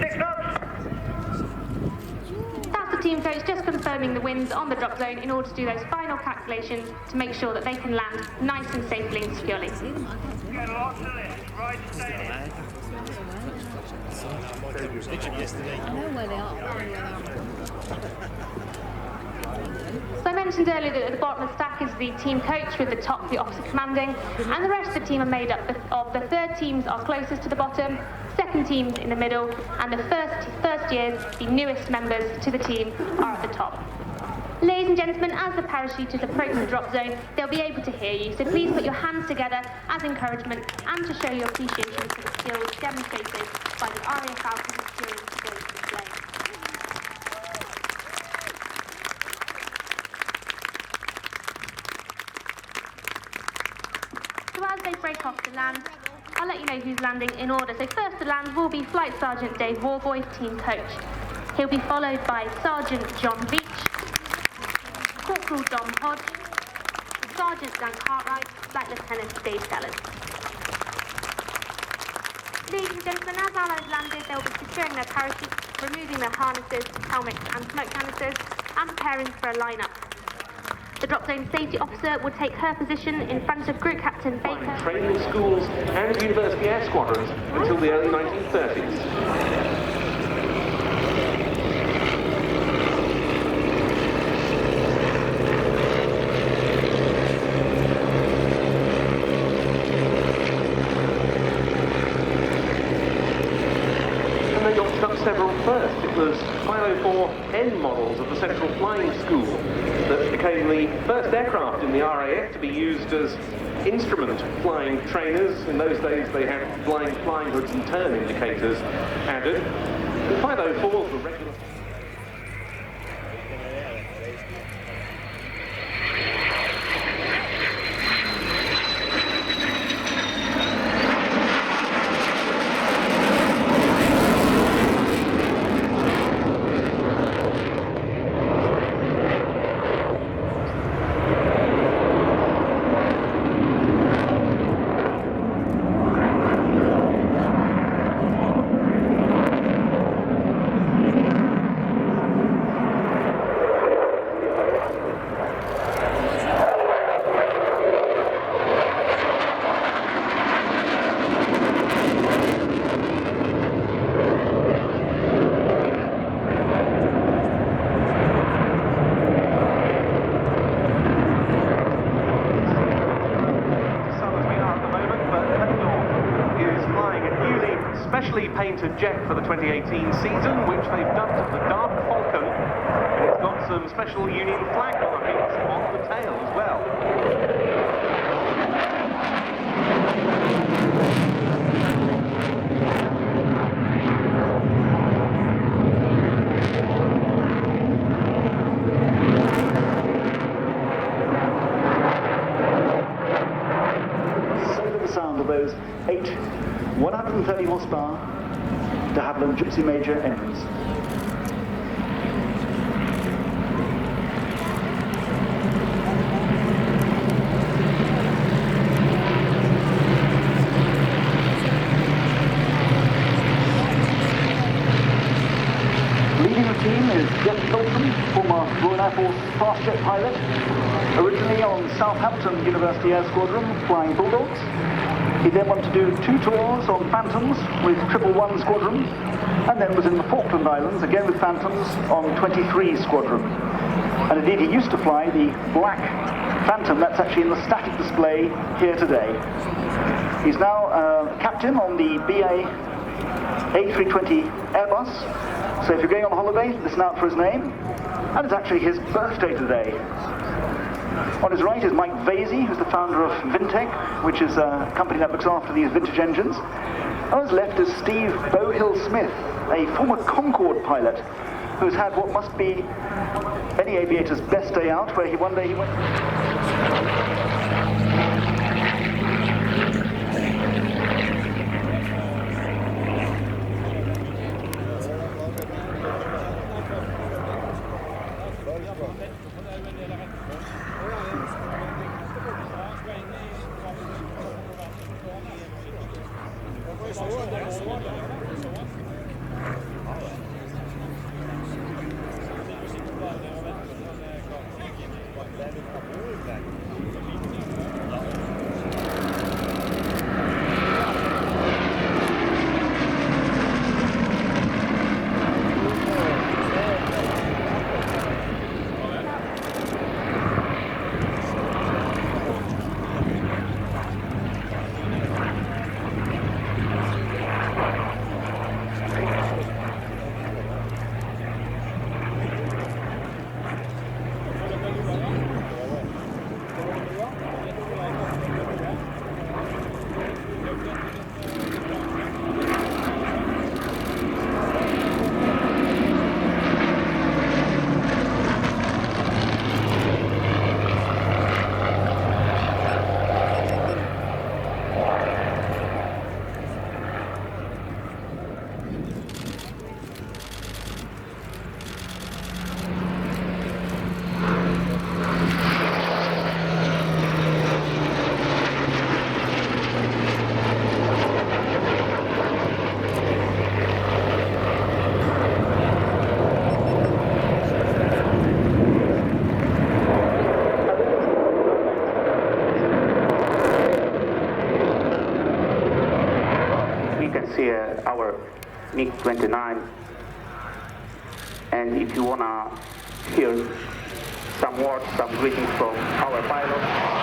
6 knots. That's the team coach just confirming the winds on the drop zone in order to do those final calculations to make sure that they can land nice and safely and securely. Get lots of this, right, stay in. I know where they are. So I mentioned earlier that at the bottom of the stack is the team coach, with the top the officer commanding, and the rest of the team are made up of the third teams are closest to the bottom, second teams in the middle, and the first years, the newest members to the team, are at the top. Ladies and gentlemen, as the parachuters approach the drop zone, they'll be able to hear you, so please put your hands together as encouragement and to show your appreciation for the skills demonstrated by the RAF Falcons during today's display. So as they break off to land, I'll let you know who's landing in order. So first to land will be Flight Sergeant Dave Warboy, team coach. He'll be followed by Sergeant John Veach, Corporal Dom Hodge, Sergeant Dan Cartwright, Flight Lieutenant Dave Sellers. Ladies and gentlemen, as allies landed, they'll be securing their parachutes, removing their harnesses, helmets and smoke canisters, and preparing for a line-up. The drop zone safety officer will take her position in front of Group Captain Baker. Training schools and university air squadrons until the early 1930s. Several first. It was 504N models of the Central Flying School that became the first aircraft in the RAF to be used as instrument flying trainers. In those days they had blind flying hoods and turn indicators added. The 504s were regular. Specially painted jet for the 2018 season, which they've dubbed the Dark Falcon, and it's got some special Union flag markings on the tail as well. So the sound of those 8 130 horsepower de Havilland Gypsy Major engines. Leading the team is Jeff Hilton, former Royal Air Force fast jet pilot, originally on Southampton University Air Squadron flying Bulldogs. He then went to do 2 tours on Phantoms with 111 Squadron, and then was in the Falkland Islands, again with Phantoms, on 23 Squadron. And indeed, he used to fly the black Phantom that's actually in the static display here today. He's now captain on the BA A320 Airbus, so if you're going on holiday, listen out for his name. And it's actually his birthday today. On his right is Mike Vasey, who's the founder of Vintech, which is a company that looks after these vintage engines. On his left is Steve Bowhill-Smith, a former Concorde pilot, who's had what must be any aviator's best day out, where one day he went... Gracias. you can see our MiG-29. And if you want to hear some words, some greetings from our pilot.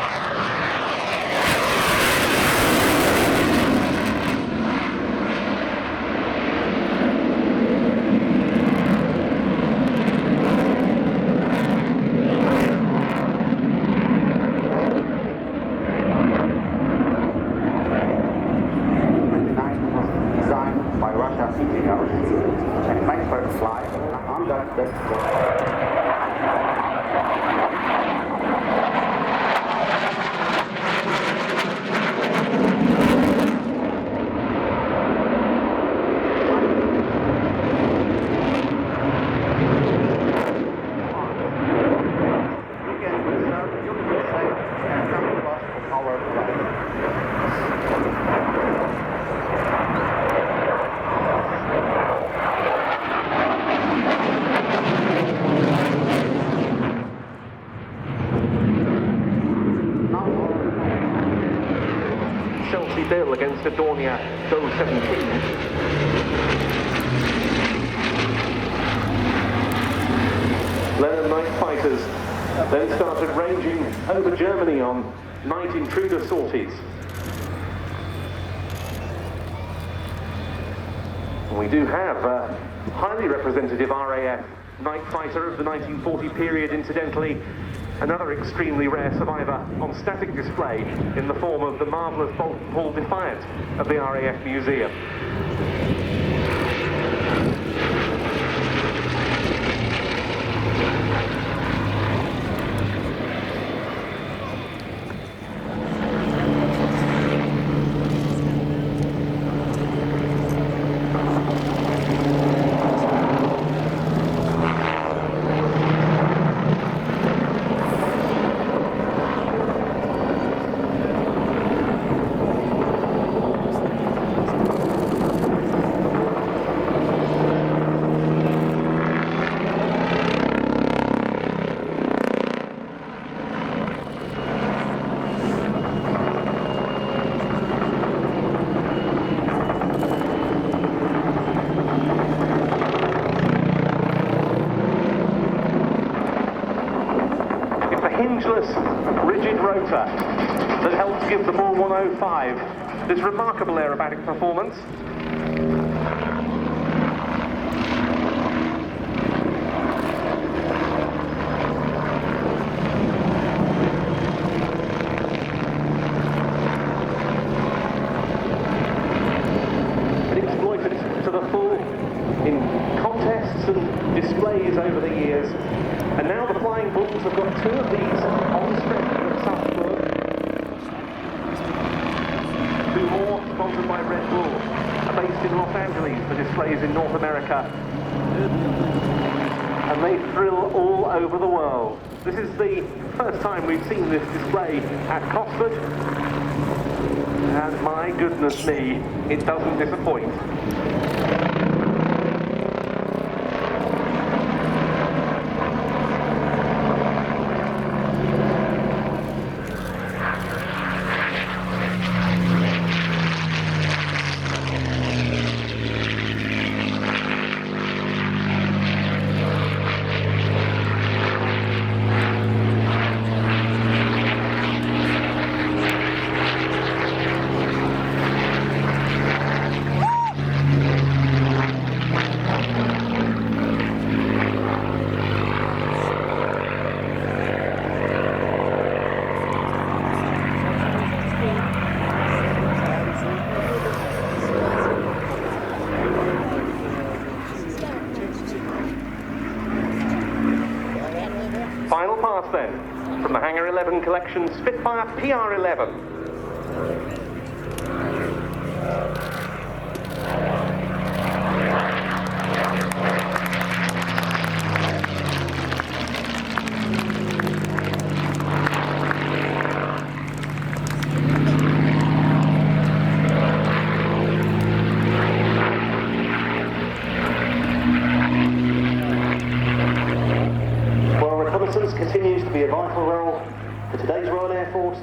Bill against Adornia Go 17. Lenin night fighters then started ranging over Germany on night intruder sorties. We do have a highly representative RAF night fighter of the 1940 period, incidentally, another extremely rare survivor on static display in the form of the marvellous Bolton Hall Defiant of the RAF Museum. Hingeless, rigid rotor that helps give the ball 105 this remarkable aerobatic performance. It exploited to the full in contests and displays over the years. And now the Flying Bulls have got two of these on strength at Cosford. Two more sponsored by Red Bull are based in Los Angeles for displays in North America. And they thrill all over the world. This is the first time we've seen this display at Cosford. And my goodness me, it doesn't disappoint. Final pass then, from the Hangar 11 collection Spitfire PR11. Continues to be a vital role for today's Royal Air Force.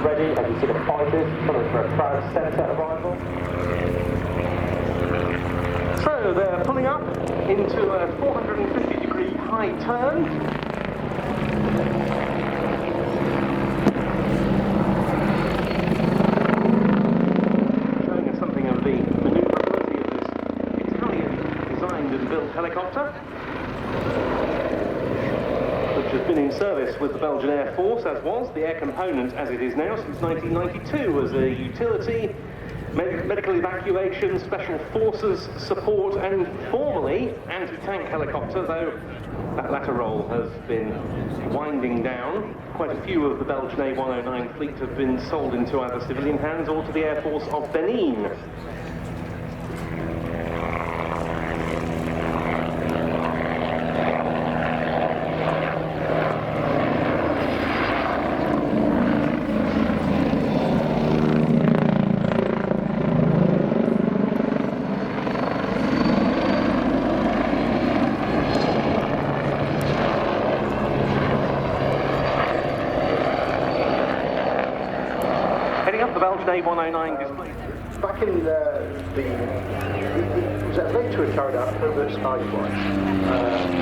ready as you see the fighters coming for a proud centre arrival. So they're pulling up into a 450-degree high turn. Showing us something of the manoeuvrability of this Italian-designed and built helicopter, which has been in service with the Belgian Air Force, as was the air component as it is now since 1992, as a utility, medical evacuation, special forces support, and formerly anti-tank helicopter, though that latter role has been winding down. Quite a few of the Belgian A109 fleet have been sold into either civilian hands or to the Air Force of Benin. Heading up the Belgian A109 display. Back in it was a later carried out covert sky flights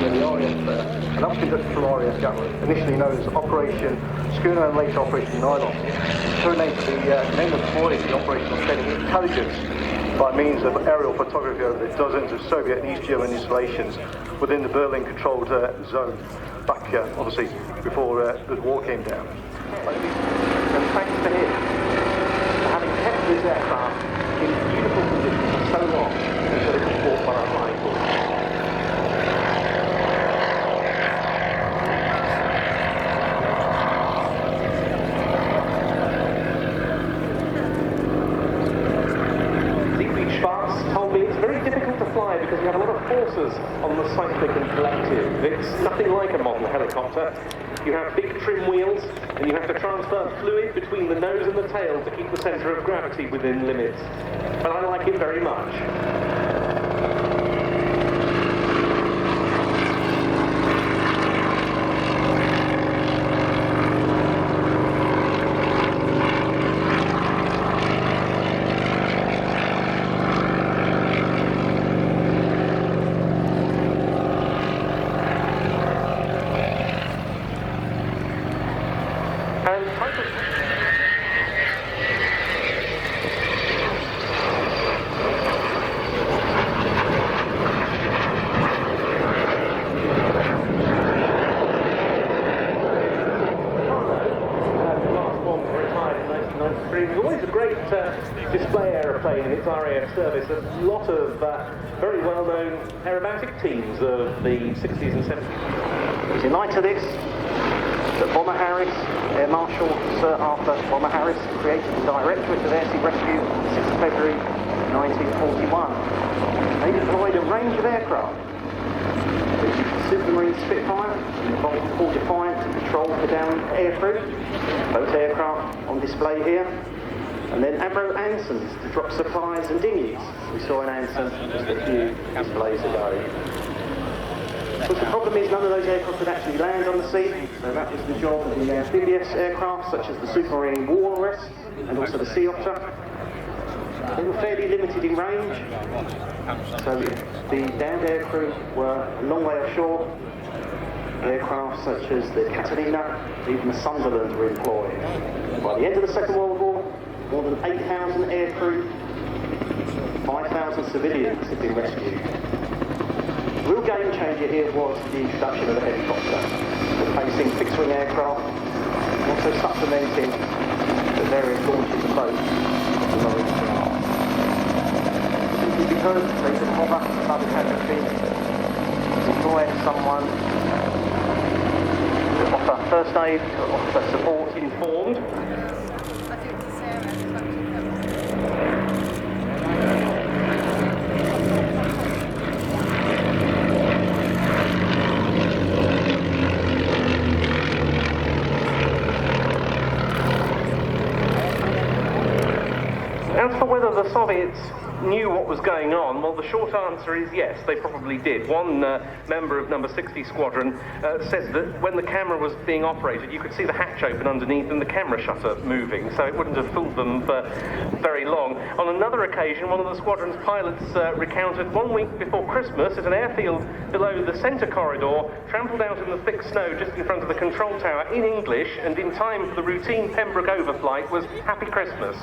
where the RAF, an option conducted from RAF Gatwick, initially known as Operation Schooner and later Operation Nylon, codenamed for the name of deploying the operation of obtaining intelligence by means of aerial photography over the dozens of Soviet and East German installations within the Berlin-controlled zone, back obviously before the war came down. And thanks to him, having kept this aircraft in beautiful condition for so long until it was bought by our flying force. Siegfried Schwarz told me it's very difficult to fly because you have a lot of forces on the cyclic and collective. It's nothing like a modern helicopter. You have big trim wheels, and you have to transfer fluid between the nose and the tail to keep the centre of gravity within limits. But I like it very much. But it was always a great display aeroplane in its RAF service. A lot of very well-known aerobatic teams of the 60s and 70s. It was in light of this that Bomber Harris, Air Marshal Sir Arthur Bomber Harris, created the Directorate of Air Sea Rescue on 6th of February 1941. They deployed a range of aircraft. They used the Supermarine Spitfire and the Bolt Defiant to patrol the downed aircrew. Both aircraft on display here. And then Avro Ansons to drop supplies and dinghies. We saw an Anson just a few displays ago. But the problem is none of those aircraft could actually land on the sea, so that was the job of the amphibious aircraft such as the Supermarine Walrus and also the Sea Otter. They were fairly limited in range, so the downed aircrew were a long way offshore. Aircraft such as the Catalina, even the Sunderland were employed. By the end of the Second World War, more than 8,000 aircrew, 5,000 civilians had been rescued. The real game changer here was the introduction of the helicopter, replacing fixed-wing aircraft, and also supplementing the various launches of boats of the Marine Corps. Simply because they could hover above the casualty, deploy someone to offer first aid, to offer support, Informed. As for whether the Soviets knew what was going on, well, the short answer is yes, they probably did. One member of number 60 Squadron says that when the camera was being operated, you could see the hatch open underneath and the camera shutter moving, so it wouldn't have fooled them for very long. On another occasion, one of the squadron's pilots recounted 1 week before Christmas at an airfield below the centre corridor, trampled out in the thick snow just in front of the control tower in English, and in time for the routine Pembroke overflight was Happy Christmas.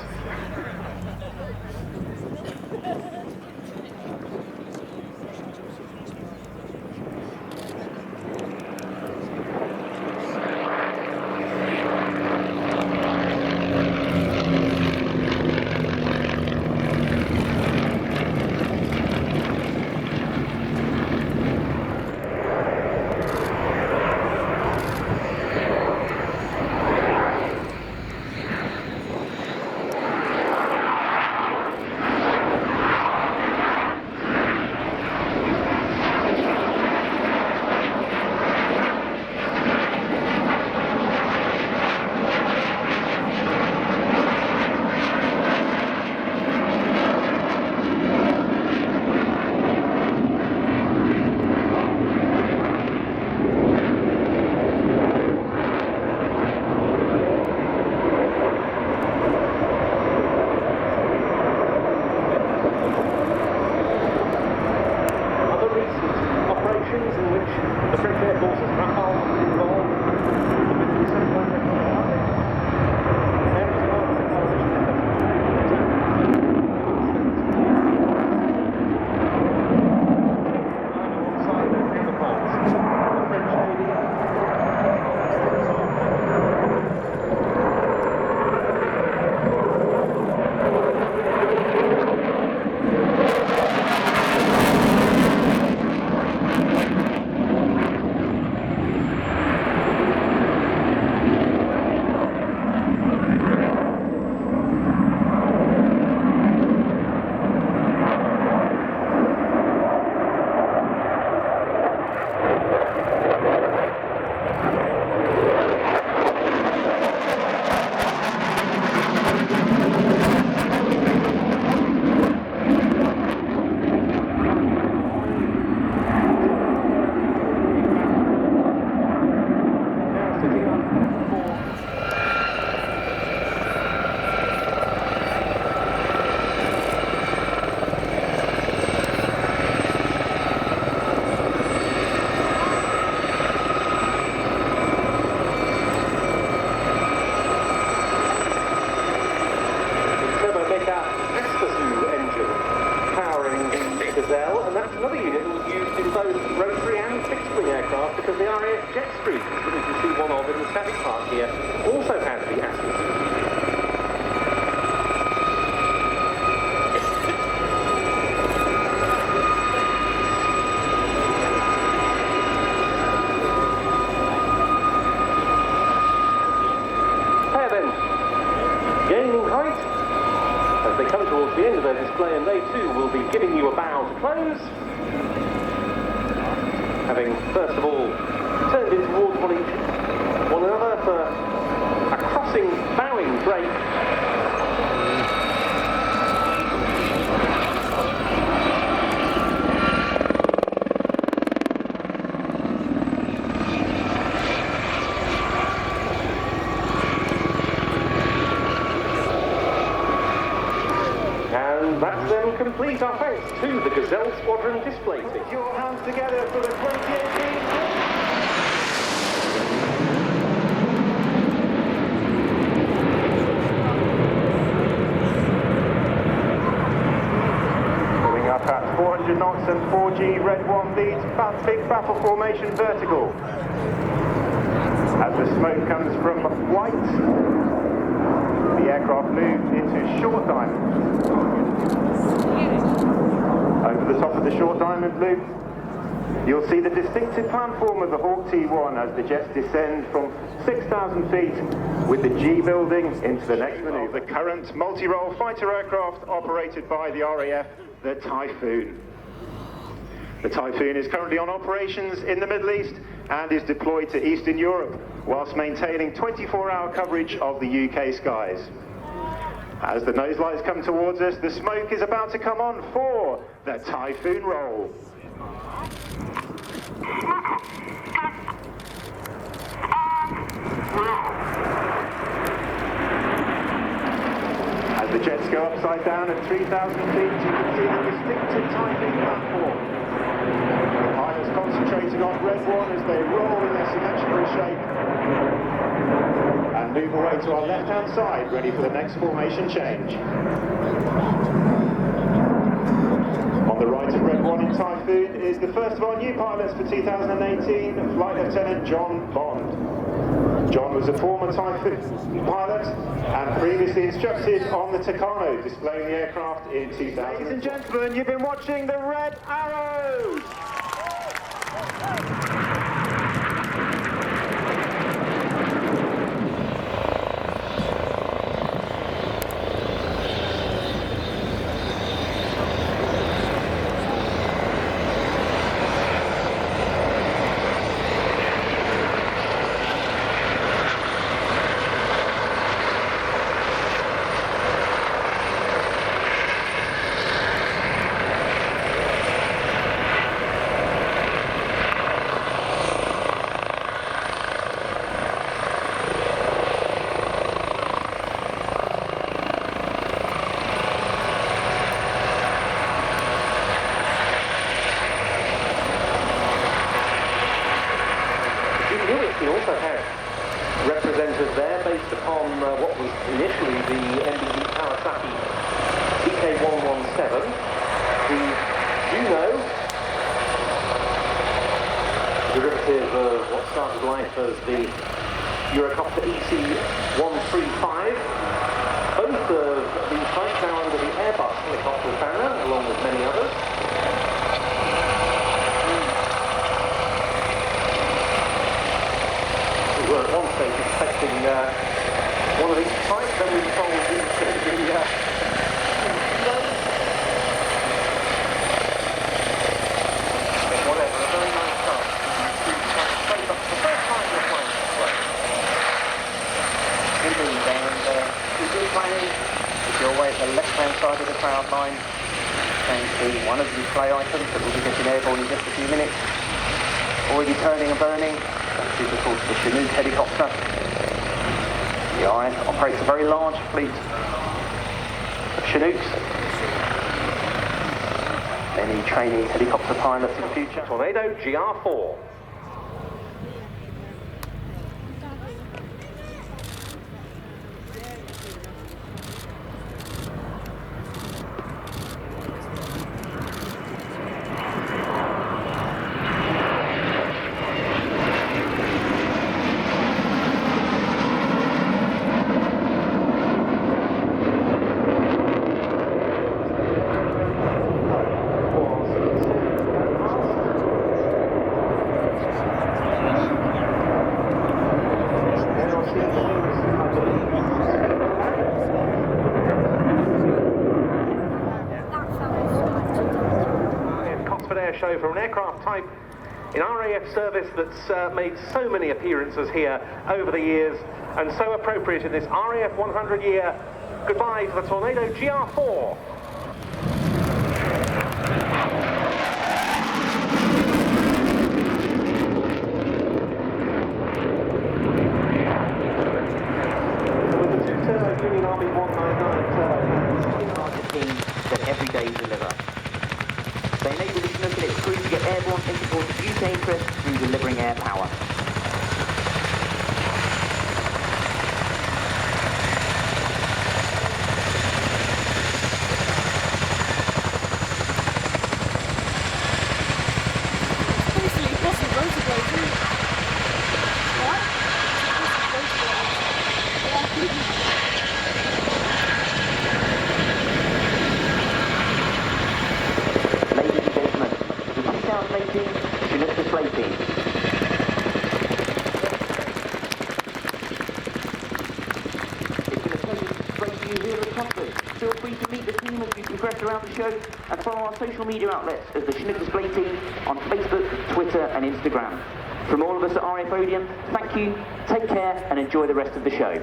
There then, gaining height as they come towards the end of their display, and they too will be giving you a bow to close. Having first of all turned in towards one another for a crossing bowing break. That's them complete. Our thanks to the Gazelle Squadron display team. Put your hands together for the 2018. Pulling up at 400 knots and 4G, Red 1 leads, big battle formation vertical. As the smoke comes from white, the aircraft moves into short diamond. Over the top of the short diamond loop, you'll see the distinctive platform of the Hawk T1 as the jets descend from 6,000 feet with the G building into the next maneuver. The current multi-role fighter aircraft operated by the RAF, the Typhoon. The Typhoon is currently on operations in the Middle East and is deployed to Eastern Europe whilst maintaining 24-hour coverage of the UK skies. As the nose lights come towards us, the smoke is about to come on for the Typhoon roll. As the jets go upside down at 3,000 feet, you can see the distinctive Typhoon platform. The pilots concentrating on Red 1 as they roll in their symmetrical shape and move away to our left-hand side, ready for the next formation change. On the right of Red 1 in Typhoon is the first of our new pilots for 2018, Flight Lieutenant John Bond. John was a former Typhoon pilot and previously instructed on the Tucano, displaying the aircraft in 2000. Ladies and gentlemen, you've been watching the Red Arrows! We also had representatives there based upon what was initially the MBD Kawasaki DK117, the Juno, derivative of what started life as the Eurocopter EC135. Both of these flights now under the Airbus helicopter banner, along with many others. We were at one stage expecting one of these flights, then we were told it was going to be whatever, a very nice car. Straight up the first time you're flying this way. Indeed, and if you're planning, if you're away at the left-hand side of the crowd line, and see one of the display items that will be getting airborne in just a few minutes, already turning and burning. That is, of course, the Chinook helicopter. The RAF operates a very large fleet of Chinooks. Many training helicopter pilots in the future. Tornado GR4. also from an aircraft type in RAF service that's made so many appearances here over the years, and so appropriate in this RAF 100-year goodbye to the Tornado GR4. With the two-turbo Union Army 199 turbo, larger teams that every day deliver. They enable the Chinook and its crew to get airborne in support of UK interests through delivering air power. Feel free to meet the team as we progress around the show and follow our social media outlets as the Chinook Display Team on Facebook, Twitter and Instagram. From all of us at RAF Odeon, thank you, take care and enjoy the rest of the show.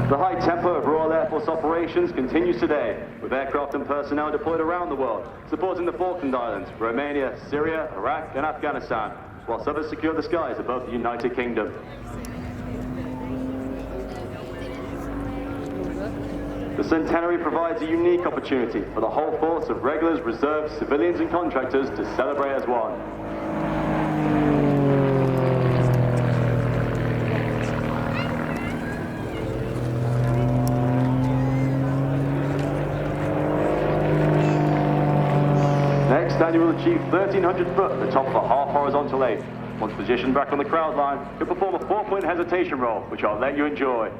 The high tempo of Royal Air Force operations continues today, with aircraft and personnel deployed around the world, supporting the Falkland Islands, Romania, Syria, Iraq and Afghanistan, whilst others secure the skies above the United Kingdom. The centenary provides a unique opportunity for the whole force of regulars, reserves, civilians and contractors to celebrate as one. Next, Daniel will achieve 1,300 foot at the top of a half horizontal 8. Once positioned back on the crowd line, he'll perform a 4-point hesitation roll, which I'll let you enjoy.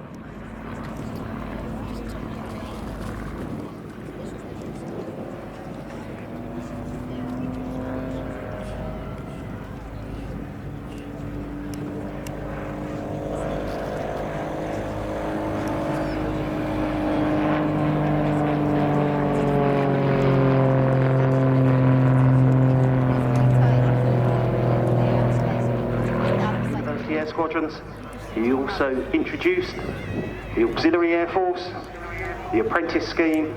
Squadrons. He also introduced the Auxiliary Air Force, the Apprentice Scheme,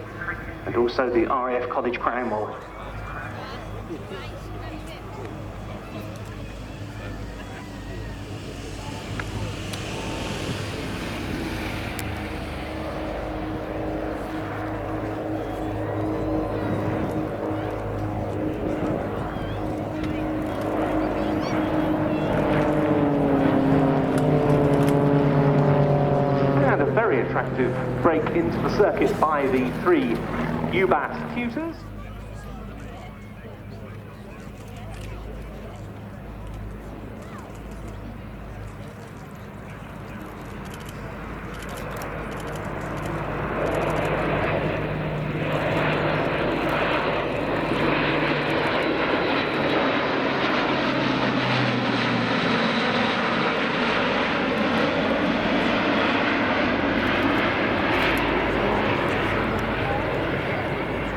and also the RAF College Crown Mould. Very attractive break into the circuit by the 3 UBAT tutors.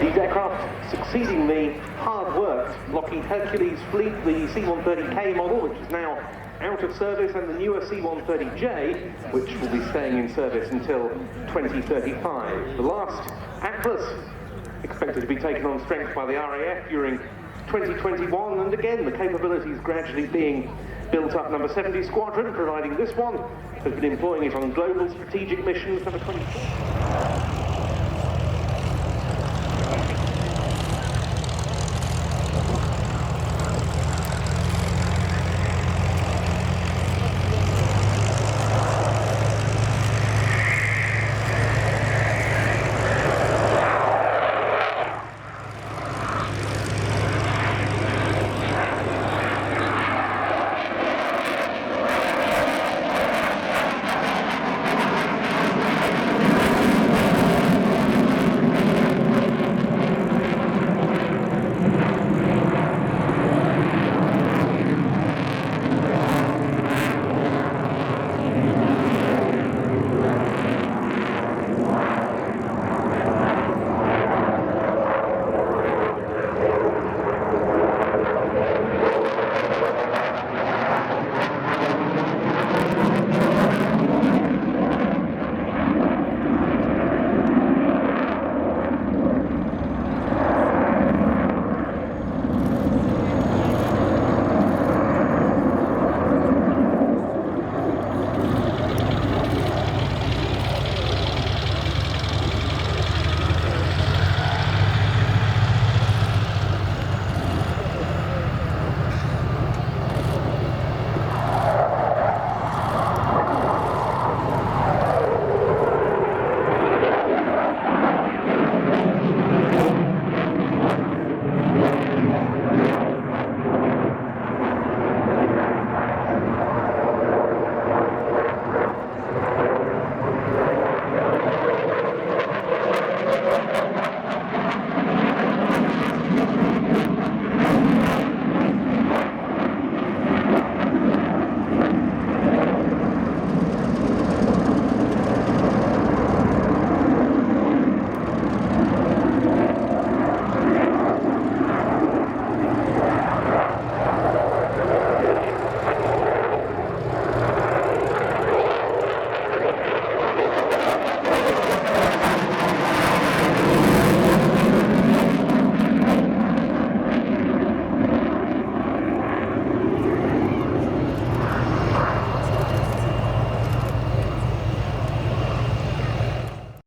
These aircraft succeedingly hard-worked Lockheed Hercules fleet, the C-130K model, which is now out of service, and the newer C-130J, which will be staying in service until 2035. The last Atlas expected to be taken on strength by the RAF during 2021, and again the capabilities gradually being built up. Number 70 Squadron, providing this one, has been employing it on global strategic missions. Number 24.